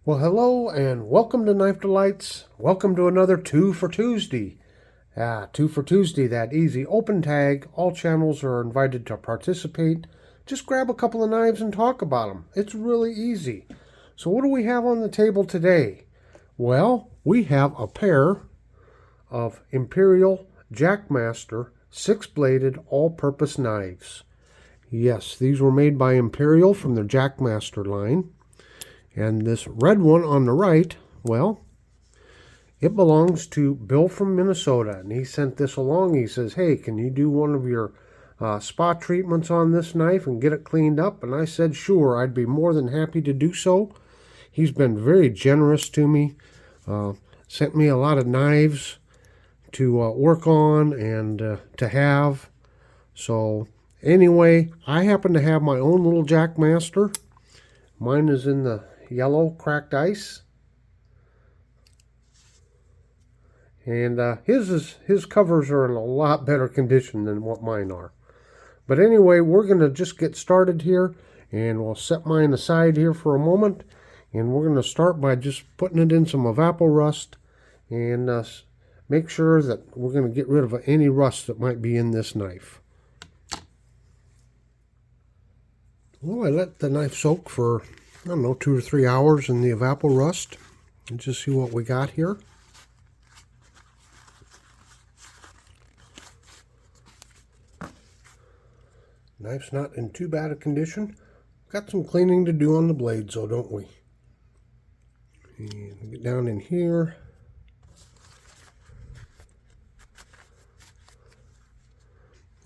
Well, hello and welcome to Knife Delights. Welcome to another Two for Tuesday. Two for Tuesday, that easy open tag. All channels are invited to participate. Just grab a couple of knives and talk about them. It's really easy. So what do we have on the table today? Well, we have a pair of Imperial Jackmaster 6-bladed all-purpose knives. Yes, these were made by Imperial from their Jackmaster line. And this red one on the right, well, it belongs to Bill from Minnesota. And he sent this along. He says, hey, can you do one of your spot treatments on this knife and get it cleaned up? And I said, sure, I'd be more than happy to do so. He's been very generous to me. Sent me a lot of knives to work on and to have. So anyway, I happen to have my own little Jackmaster. Mine is in the yellow cracked ice, and his covers are in a lot better condition than what mine are. But anyway, we're going to just get started here, and we'll set mine aside here for a moment, and we're going to start by just putting it in some evapor rust and make sure that we're going to get rid of any rust that might be in this knife. Well, I let the knife soak for, I don't know, 2 or 3 hours in the evapor rust. And just see what we got here. Knife's not in too bad a condition. Got some cleaning to do on the blades, though, don't we? And get down in here.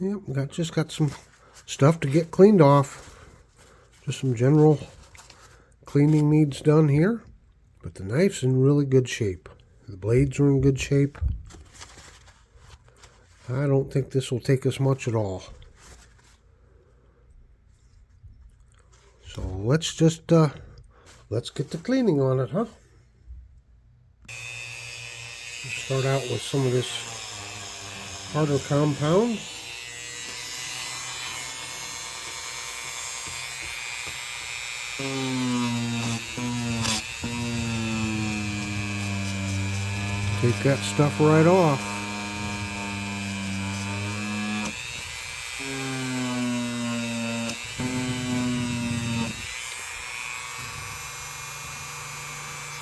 Yep, just got some stuff to get cleaned off. Just some general cleaning needs done here, but the knife's in really good shape. The blades are in good shape. I don't think this will take us much at all. So let's just let's get the cleaning on it, huh? Start out with some of this harder compound. Take that stuff right off.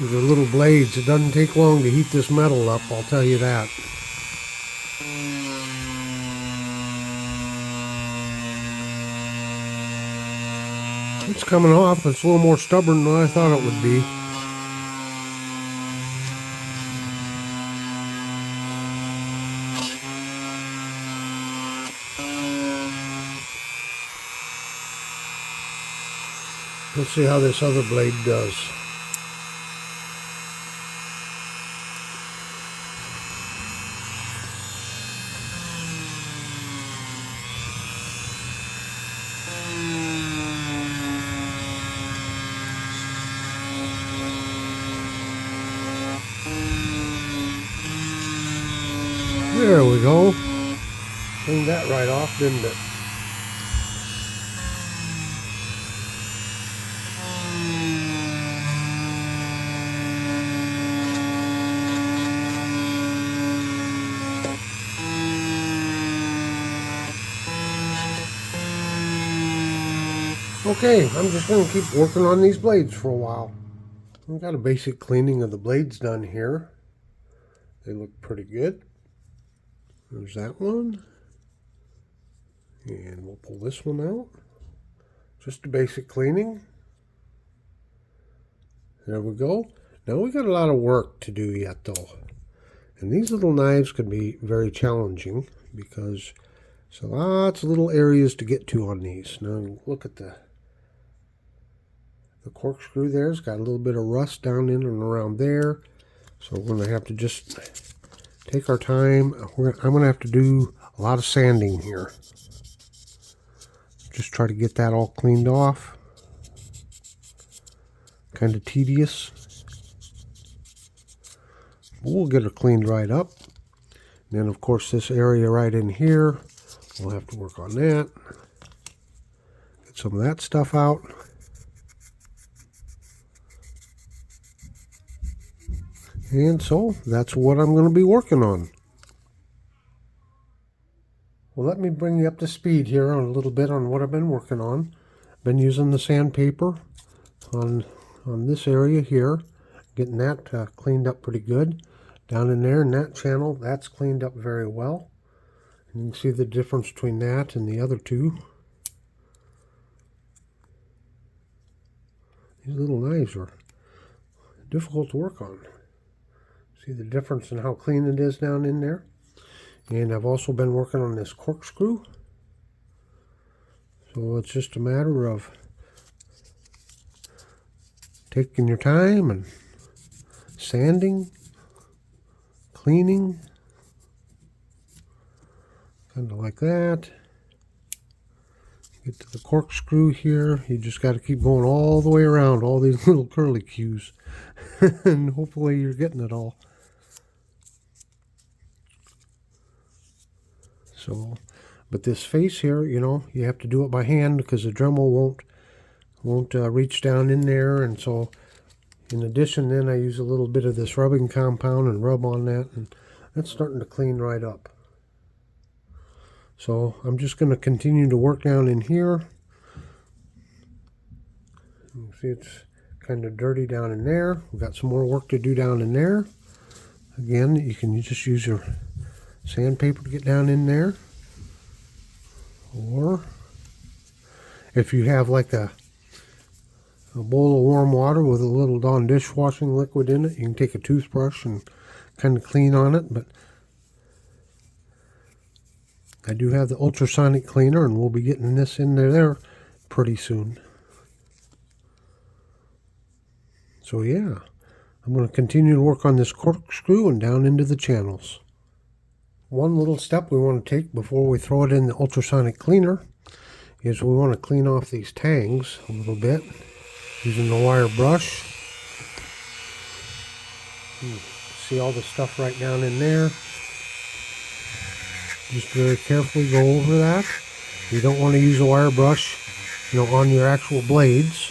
These are little blades. It doesn't take long to heat this metal up, I'll tell you that. It's coming off. It's a little more stubborn than I thought it would be. Let's see how this other blade does. There we go. Cleaned that right off, didn't it? Okay, I'm just going to keep working on these blades for a while. We've got a basic cleaning of the blades done here. They look pretty good. There's that one. And we'll pull this one out. Just a basic cleaning. There we go. Now we got a lot of work to do yet though. And these little knives can be very challenging because there's lots of little areas to get to on these. Now look at the corkscrew there. It's got a little bit of rust down in and around there. So we're going to have to just take our time. I'm going to have to do a lot of sanding here. Just try to get that all cleaned off. Kind of tedious. We'll get it cleaned right up. And then of course this area right in here, we'll have to work on that. Get some of that stuff out. And so that's what I'm going to be working on. Well, let me bring you up to speed here on a little bit on what I've been working on. Been using the sandpaper on this area here, getting that cleaned up pretty good. Down in there in that channel, that's cleaned up very well. And you can see the difference between that and the other two. These little knives are difficult to work on. See the difference in how clean it is down in there? And I've also been working on this corkscrew. So it's just a matter of taking your time and sanding, cleaning, kind of like that. Get to the corkscrew here. You just got to keep going all the way around all these little curly cues. And hopefully you're getting it all. So, but this face here, you know, you have to do it by hand because the Dremel won't reach down in there. And so, in addition, then I use a little bit of this rubbing compound and rub on that, and that's starting to clean right up. So I'm just going to continue to work down in here. You can see it's kind of dirty down in there. We've got some more work to do down in there. Again, you can just use your sandpaper to get down in there. Or if you have like a bowl of warm water with a little Dawn dishwashing liquid in it, you can take a toothbrush and kind of clean on it. But I do have the ultrasonic cleaner, and we'll be getting this in there pretty soon. So yeah, I'm going to continue to work on this corkscrew and down into the channels. One little step we want to take before we throw it in the ultrasonic cleaner is we want to clean off these tangs a little bit using the wire brush. See all the stuff right down in there. Just very carefully go over that. You don't want to use a wire brush, you know, on your actual blades.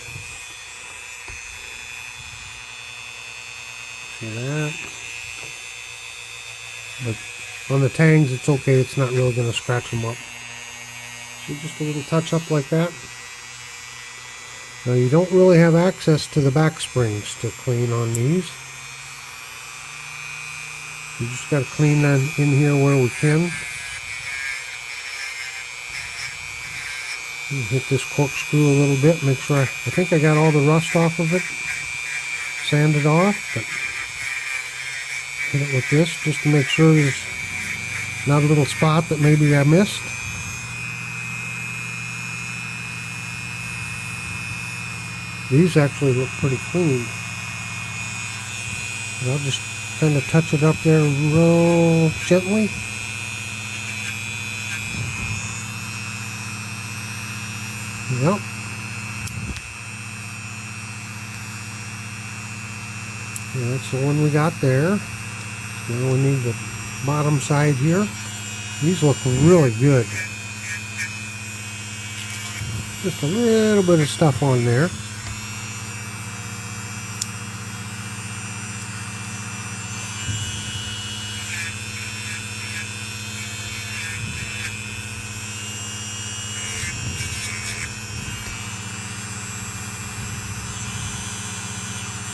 See that? But on the tangs, it's okay. It's not really going to scratch them up. So just a little touch up like that. Now you don't really have access to the back springs to clean on these. You just got to clean that in here where we can. Hit this corkscrew a little bit, make sure I think I got all the rust off of it, sand it off, but hit it with this just to make sure there's not a little spot that maybe I missed. These actually look pretty clean. And I'll just kind of touch it up there real gently. Yep. Yeah, that's the one we got there. Now we need the bottom side here. These look really good. Just a little bit of stuff on there.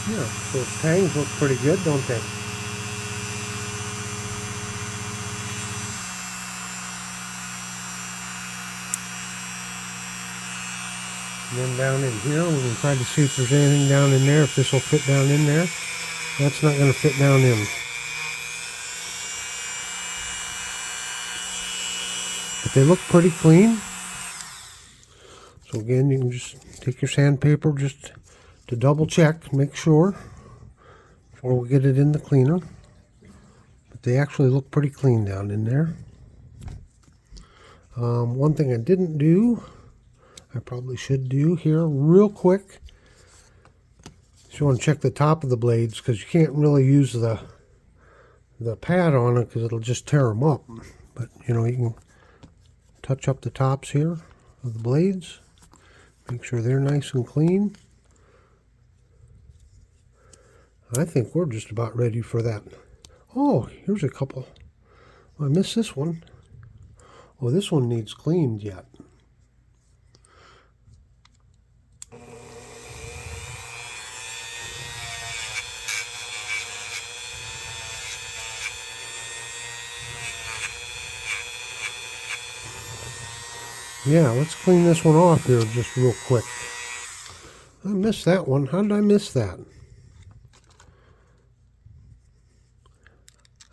Yeah, those tangs look pretty good, don't they? And then down in here, we're going to try to see if there's anything down in there, if this will fit down in there. That's not going to fit down in. But they look pretty clean. So again, you can just take your sandpaper just to double check, make sure before we get it in the cleaner. But they actually look pretty clean down in there. One thing I didn't do, I probably should do here real quick. So you want to check the top of the blades, because you can't really use the pad on it because it'll just tear them up. But you know, you can touch up the tops here of the blades, make sure they're nice and clean. I think we're just about ready for that. Oh, here's a couple. I missed this one. Oh, this one needs cleaned yet. Yeah, let's clean this one off here just real quick. I missed that one. How did I miss that?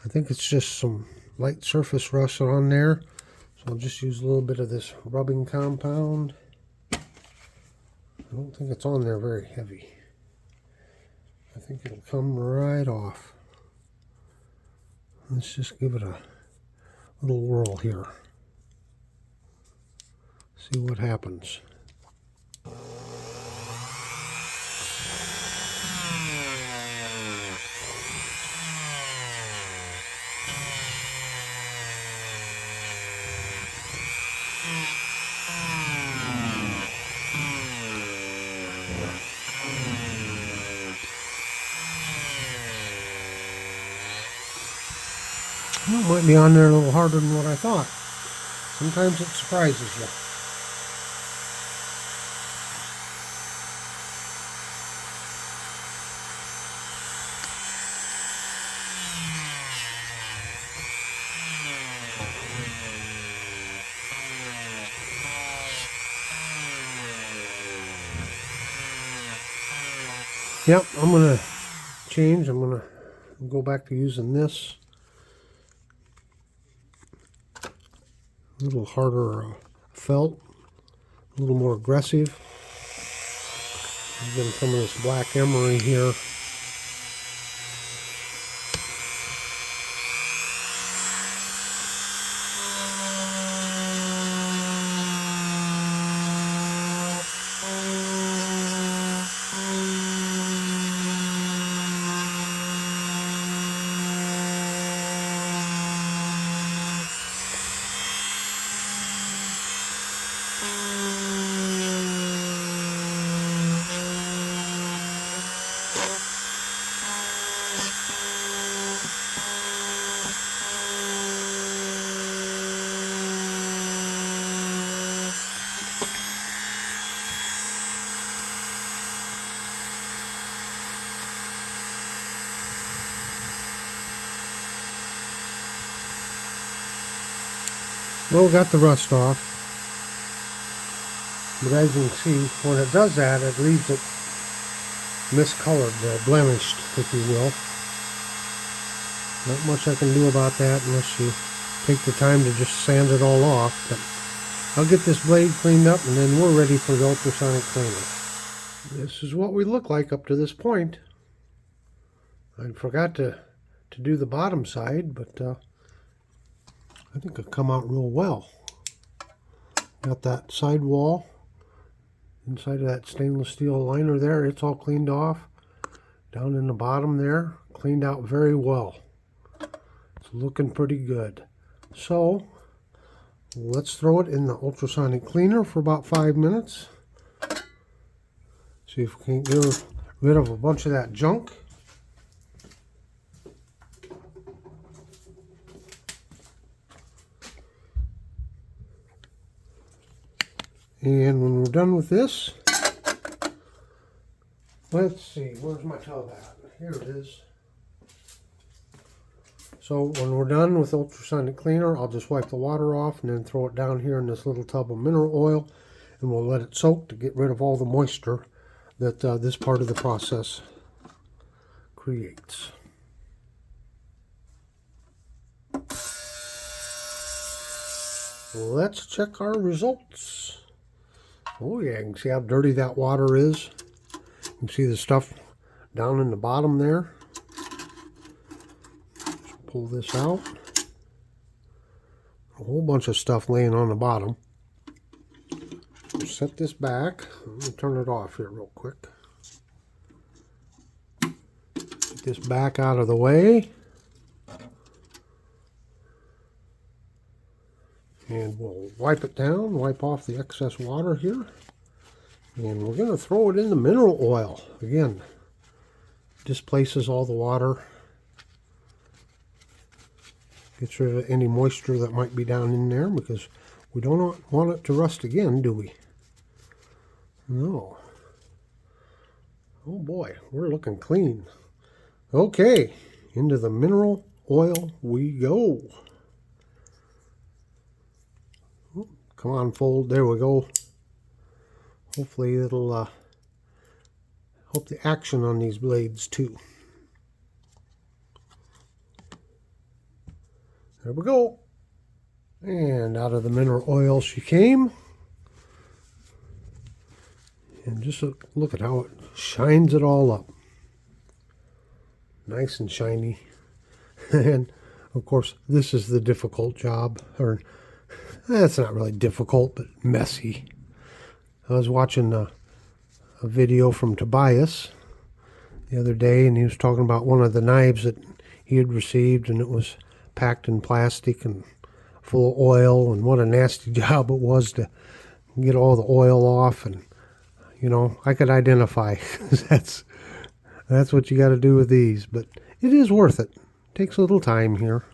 I think it's just some light surface rust on there. So I'll just use a little bit of this rubbing compound. I don't think it's on there very heavy. I think it'll come right off. Let's just give it a little whirl here. See what happens. Well, it might be on there a little harder than what I thought. Sometimes it surprises you. Yep, I'm going to change. I'm going to go back to using this. A little harder felt, a little more aggressive. I'm getting some of this black emery here. Well, got the rust off, but as you can see, when it does that, it leaves it miscolored, blemished, if you will. Not much I can do about that unless you take the time to just sand it all off. But I'll get this blade cleaned up and then we're ready for the ultrasonic cleaner. This is what we look like up to this point. I forgot to do the bottom side, but I think it'll come out real well. Got that side wall inside of that stainless steel liner there. It's all cleaned off. Down in the bottom there, cleaned out very well. It's looking pretty good. So let's throw it in the ultrasonic cleaner for about 5 minutes. See if we can get rid of a bunch of that junk. And when we're done with this, let's see, where's my tub at? Here it is. So when we're done with ultrasonic cleaner, I'll just wipe the water off and then throw it down here in this little tub of mineral oil, and we'll let it soak to get rid of all the moisture that this part of the process creates. Let's check our results. Oh yeah, you can see how dirty that water is. You can see the stuff down in the bottom there. Just pull this out. A whole bunch of stuff laying on the bottom. We'll set this back. Let me turn it off here real quick. Get this back out of the way. And we'll wipe it down, wipe off the excess water here. And we're going to throw it in the mineral oil. Again, displaces all the water. Gets rid of any moisture that might be down in there, because we don't want it to rust again, do we? No. Oh boy, we're looking clean. Okay, into the mineral oil we go. Oh, come on, fold. There we go. Hopefully it'll help the action on these blades too. There we go. And out of the mineral oil she came. And just look at how it shines it all up. Nice and shiny. And of course, this is the difficult job. Or, it's not really difficult, but messy. I was watching a video from Tobias the other day, and he was talking about one of the knives that he had received, and it was packed in plastic and full of oil, and what a nasty job it was to get all the oil off. And you know, I could identify. that's what you got to do with these, but it is worth it. Takes a little time here,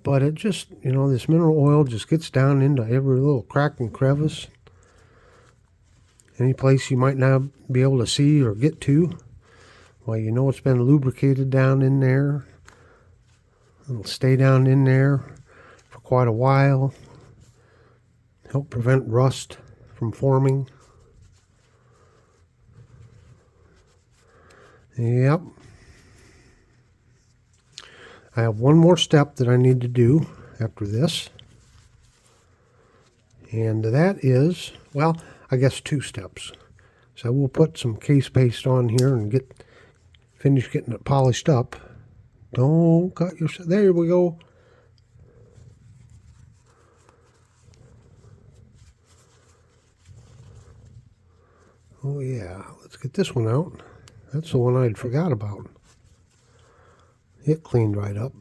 but it just, you know, this mineral oil just gets down into every little crack and crevice, any place you might not be able to see or get to. Well, you know it's been lubricated down in there. It'll stay down in there for quite a while. Help prevent rust from forming. Yep. I have one more step that I need to do after this. And that is, well, I guess 2 steps. So we'll put some case paste on here and finish getting it polished up. Don't cut yourself. There we go. Oh yeah, let's get this one out. That's the one I'd forgot about. It cleaned right up.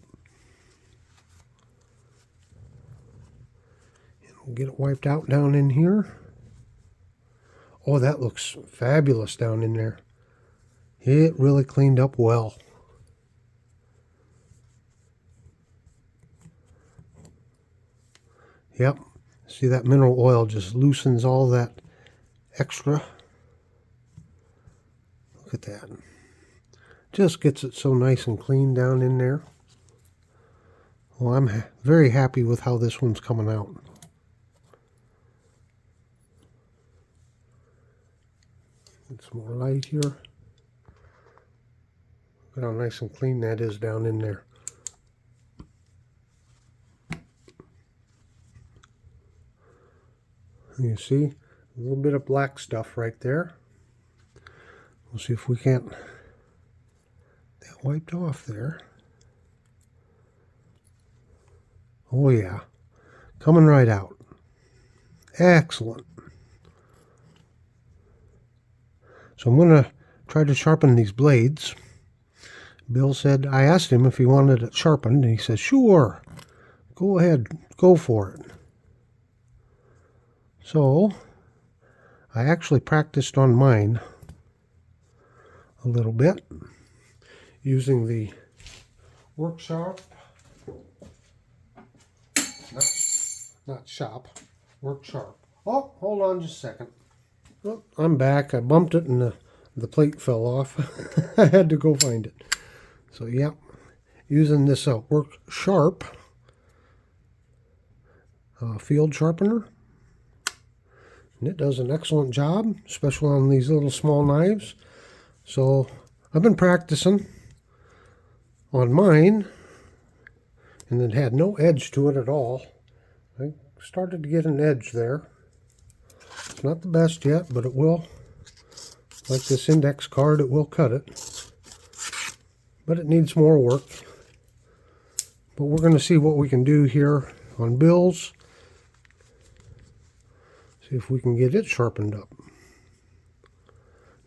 And we'll get it wiped out down in here. Oh, that looks fabulous down in there. It really cleaned up well. Yep. See, that mineral oil just loosens all that extra. Look at that. Just gets it so nice and clean down in there. Well, I'm very happy with how this one's coming out. Get some more light here. Look at how nice and clean that is down in there. You see a little bit of black stuff right there. We'll see if we can't get that wiped off there. Oh yeah, coming right out. Excellent. So I'm going to try to sharpen these blades. Bill said, I asked him if he wanted it sharpened, and he said, sure, go ahead, go for it. So I actually practiced on mine a little bit using the work sharp, not shop, work sharp. Oh, hold on just a second. Oh, I'm back. I bumped it and the plate fell off. I had to go find it. So yeah, using this work sharp field sharpener. And it does an excellent job, especially on these little small knives. So I've been practicing on mine, and it had no edge to it at all. I started to get an edge there. It's not the best yet, but it will. Like this index card, it will cut it. But it needs more work. But we're going to see what we can do here on Bill's. See if we can get it sharpened up.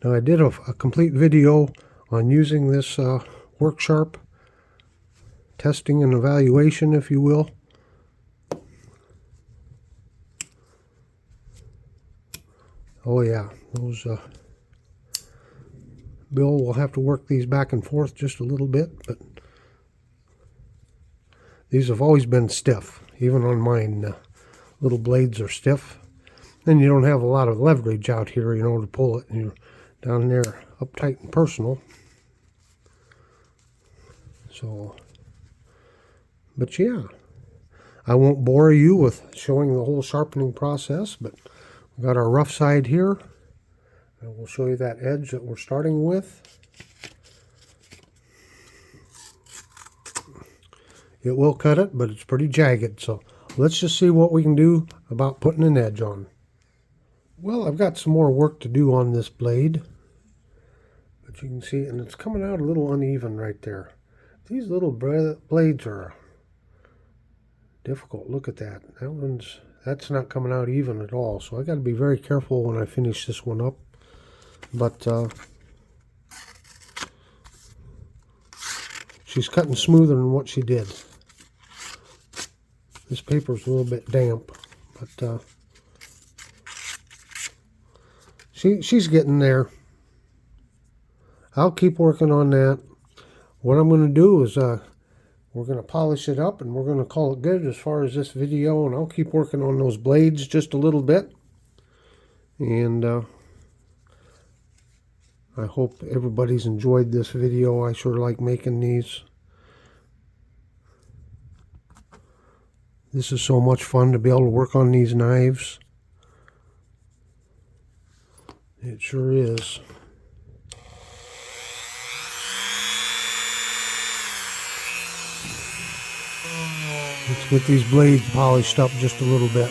Now I did a complete video on using this work sharp, testing and evaluation, if you will. Oh yeah, those Bill will have to work these back and forth just a little bit, but these have always been stiff. Even on mine, little blades are stiff. Then you don't have a lot of leverage out here, you know, to pull it. You're down there uptight and personal. So, but yeah, I won't bore you with showing the whole sharpening process, but we've got our rough side here. And we'll show you that edge that we're starting with. It will cut it, but it's pretty jagged, so let's just see what we can do about putting an edge on. Well, I've got some more work to do on this blade, but you can see, and it's coming out a little uneven right there. These little blades are difficult. Look at that. That's not coming out even at all, so I got to be very careful when I finish this one up. But she's cutting smoother than what she did. This paper's a little bit damp, but she's getting there. I'll keep working on that. What I'm going to do is we're going to polish it up and we're going to call it good as far as this video, and I'll keep working on those blades just a little bit. And I hope everybody's enjoyed this video. I sure like making these. This is so much fun to be able to work on these knives. It sure is. Let's get these blades polished up just a little bit.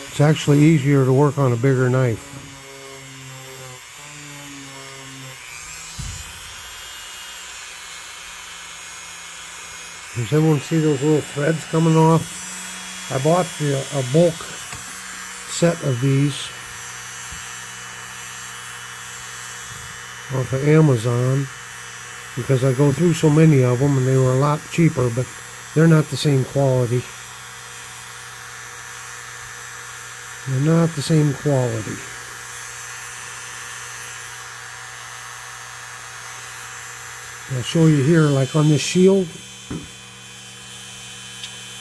It's actually easier to work on a bigger knife. Does everyone see those little threads coming off? I bought a bulk set of these off of Amazon because I go through so many of them, and they were a lot cheaper, but they're not the same quality. They're not the same quality. I'll show you here, like on this shield.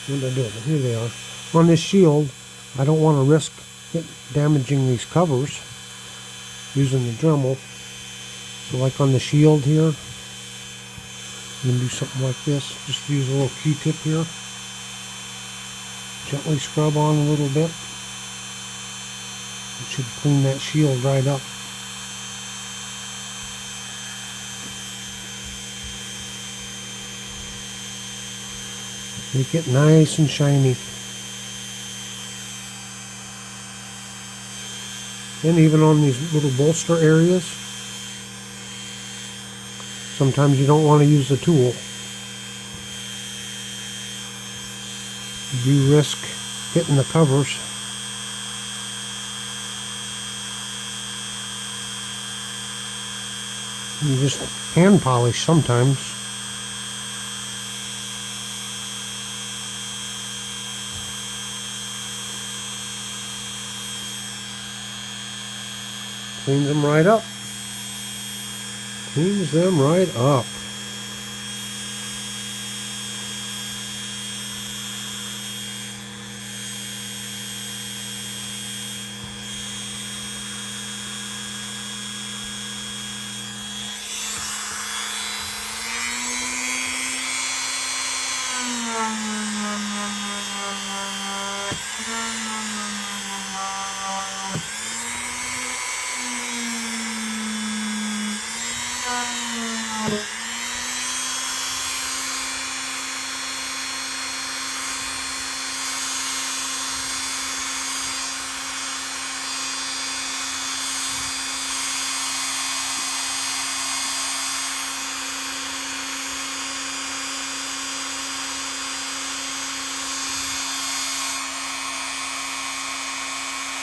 What did I do? Here they are. On this shield, I don't want to risk damaging these covers using the Dremel. So like on the shield here, I'm going to do something like this. Just use a little Q-tip here. Gently scrub on a little bit. It should clean that shield right up. Make it nice and shiny. And even on these little bolster areas, sometimes you don't want to use the tool. You do risk hitting the covers. You just hand polish sometimes. Cleans them right up. Cleans them right up.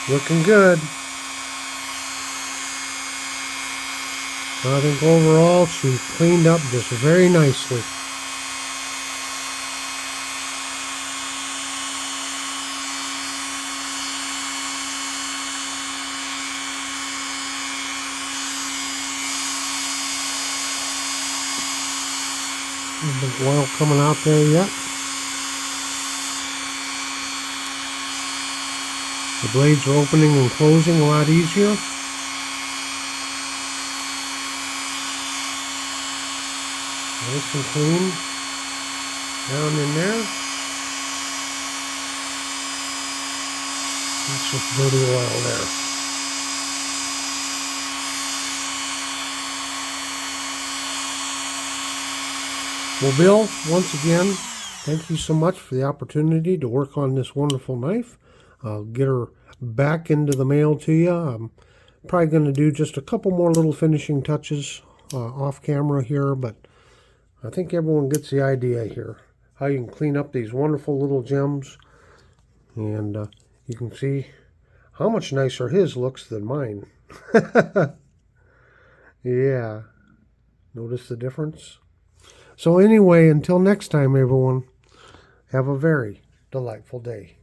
Looking good. I think overall she cleaned up just very nicely. A little bit of oil coming out there yet. The blades are opening and closing a lot easier. Nice and clean. Down in there. That's just dirty oil there. Well, Bill, once again, thank you so much for the opportunity to work on this wonderful knife. I'll get her back into the mail to you. I'm probably going to do just a couple more little finishing touches off camera here, but I think everyone gets the idea here. How you can clean up these wonderful little gems. And you can see how much nicer his looks than mine. Yeah. Notice the difference? So anyway, until next time, everyone, have a very delightful day.